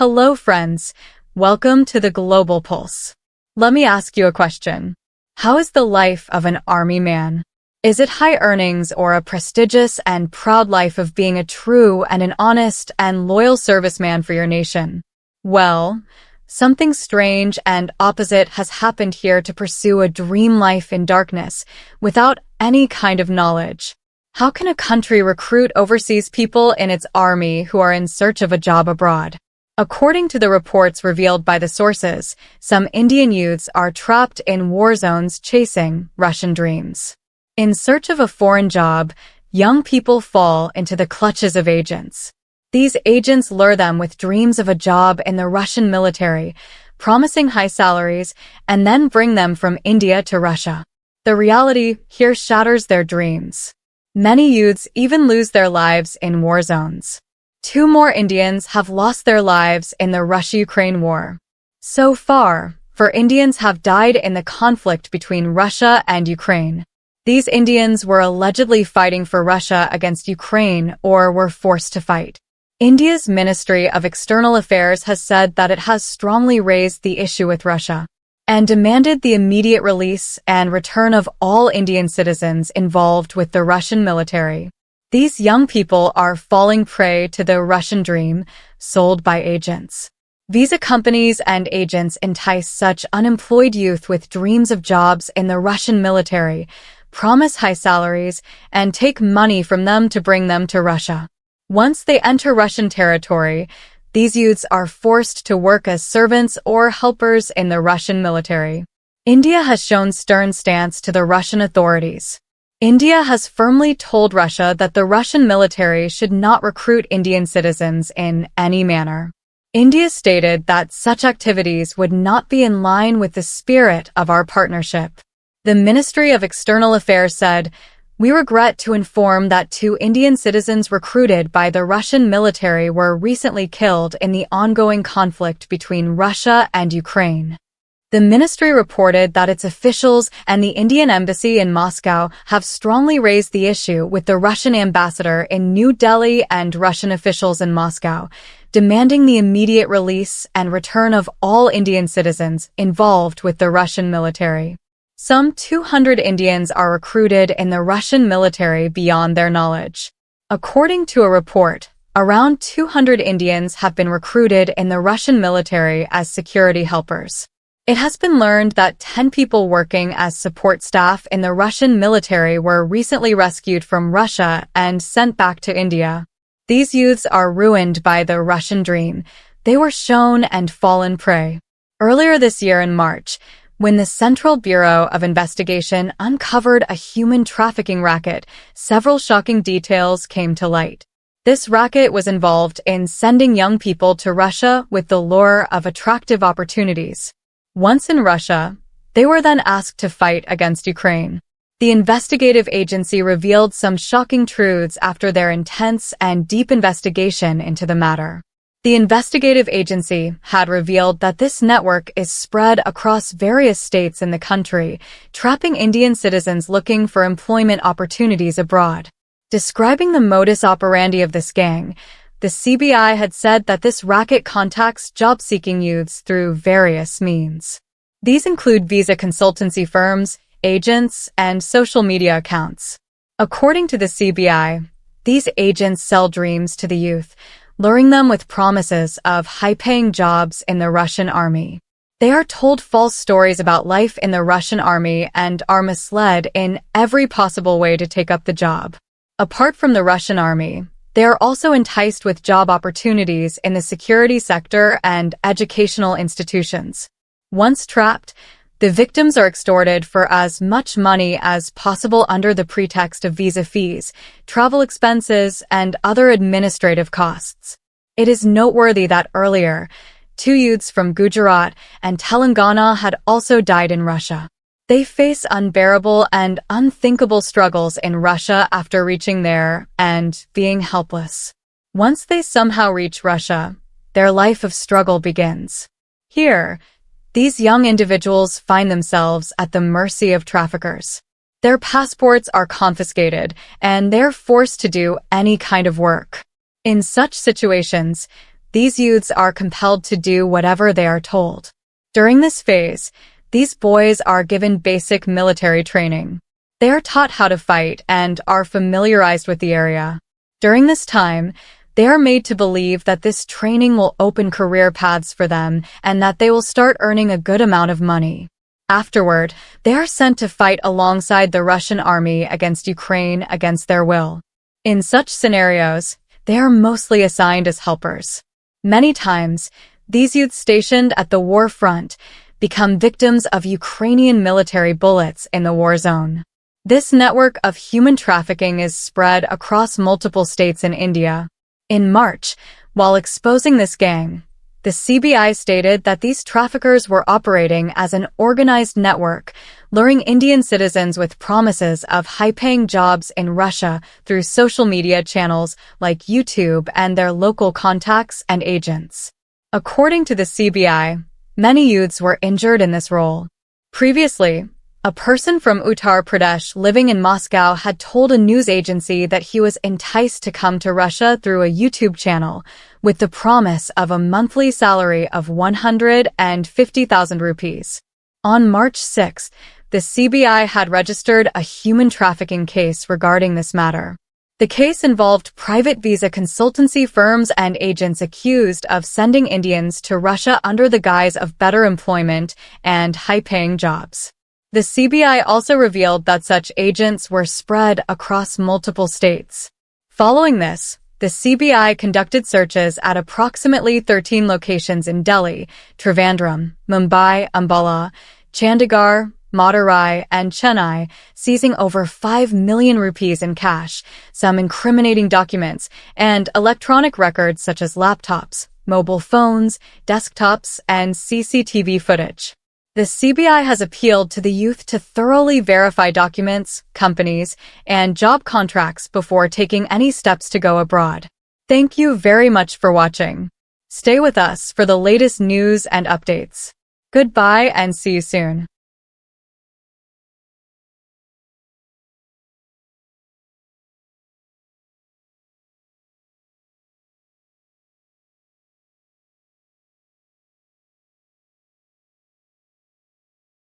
Hello, friends. Welcome to the Global Pulse. Let me ask you a question. How is the life of an army man? Is it high earnings or a prestigious and proud life of being a true and an honest and loyal serviceman for your nation? Well, something strange and opposite has happened here to pursue a dream life in darkness without any kind of knowledge. How can a country recruit overseas people in its army who are in search of a job abroad? According to the reports revealed by the sources, some Indian youths are trapped in war zones chasing Russian dreams. In search of a foreign job, young people fall into the clutches of agents. These agents lure them with dreams of a job in the Russian military, promising high salaries, and then bring them from India to Russia. The reality here shatters their dreams. Many youths even lose their lives in war zones. 2 more Indians have lost their lives in the Russia-Ukraine war. So far, 4 Indians have died in the conflict between Russia and Ukraine. These Indians were allegedly fighting for Russia against Ukraine or were forced to fight. India's Ministry of External Affairs has said that it has strongly raised the issue with Russia and demanded the immediate release and return of all Indian citizens involved with the Russian military. These young people are falling prey to the Russian dream sold by agents. Visa companies and agents entice such unemployed youth with dreams of jobs in the Russian military, promise high salaries, and take money from them to bring them to Russia. Once they enter Russian territory, these youths are forced to work as servants or helpers in the Russian military. India has shown stern stance to the Russian authorities. India has firmly told Russia that the Russian military should not recruit Indian citizens in any manner. India stated that such activities would not be in line with the spirit of our partnership. The Ministry of External Affairs said, "We regret to inform that 2 Indian citizens recruited by the Russian military were recently killed in the ongoing conflict between Russia and Ukraine." The ministry reported that its officials and the Indian embassy in Moscow have strongly raised the issue with the Russian ambassador in New Delhi and Russian officials in Moscow, demanding the immediate release and return of all Indian citizens involved with the Russian military. Some 200 Indians are recruited in the Russian military beyond their knowledge. According to a report, around 200 Indians have been recruited in the Russian military as security helpers. It has been learned that 10 people working as support staff in the Russian military were recently rescued from Russia and sent back to India. These youths are ruined by the Russian dream. They were shown and fallen prey. Earlier this year in March, when the Central Bureau of Investigation uncovered a human trafficking racket, several shocking details came to light. This racket was involved in sending young people to Russia with the lure of attractive opportunities. Once in Russia, they were then asked to fight against Ukraine. The investigative agency revealed some shocking truths after their intense and deep investigation into the matter. The investigative agency had revealed that this network is spread across various states in the country, trapping Indian citizens looking for employment opportunities abroad. Describing the modus operandi of this gang, the CBI had said that this racket contacts job-seeking youths through various means. These include visa consultancy firms, agents, and social media accounts. According to the CBI, these agents sell dreams to the youth, luring them with promises of high-paying jobs in the Russian army. They are told false stories about life in the Russian army and are misled in every possible way to take up the job. Apart from the Russian army, they are also enticed with job opportunities in the security sector and educational institutions. Once trapped, the victims are extorted for as much money as possible under the pretext of visa fees, travel expenses, and other administrative costs. It is noteworthy that earlier, 2 youths from Gujarat and Telangana had also died in Russia. They face unbearable and unthinkable struggles in Russia after reaching there and being helpless. Once they somehow reach Russia, their life of struggle begins. Here, these young individuals find themselves at the mercy of traffickers. Their passports are confiscated, and they're forced to do any kind of work. In such situations, these youths are compelled to do whatever they are told. During this phase, these boys are given basic military training. They are taught how to fight and are familiarized with the area. During this time, they are made to believe that this training will open career paths for them and that they will start earning a good amount of money. Afterward, they are sent to fight alongside the Russian army against Ukraine against their will. In such scenarios, they are mostly assigned as helpers. Many times, these youths stationed at the war front become victims of Ukrainian military bullets in the war zone. This network of human trafficking is spread across multiple states in India. In March, while exposing this gang, the CBI stated that these traffickers were operating as an organized network, luring Indian citizens with promises of high-paying jobs in Russia through social media channels like YouTube and their local contacts and agents. According to the CBI, many youths were injured in this role. Previously, a person from Uttar Pradesh living in Moscow had told a news agency that he was enticed to come to Russia through a YouTube channel with the promise of a monthly salary of 150,000 rupees. On March 6, the CBI had registered a human trafficking case regarding this matter. The case involved private visa consultancy firms and agents accused of sending Indians to Russia under the guise of better employment and high-paying jobs. The CBI also revealed that such agents were spread across multiple states. Following this, the CBI conducted searches at approximately 13 locations in Delhi, Trivandrum, Mumbai, Ambala, Chandigarh, Madurai, and Chennai, seizing over 5 million rupees in cash, some incriminating documents, and electronic records such as laptops, mobile phones, desktops, and CCTV footage. The CBI has appealed to the youth to thoroughly verify documents, companies, and job contracts before taking any steps to go abroad. Thank you very much for watching. Stay with us for the latest news and updates. Goodbye and see you soon.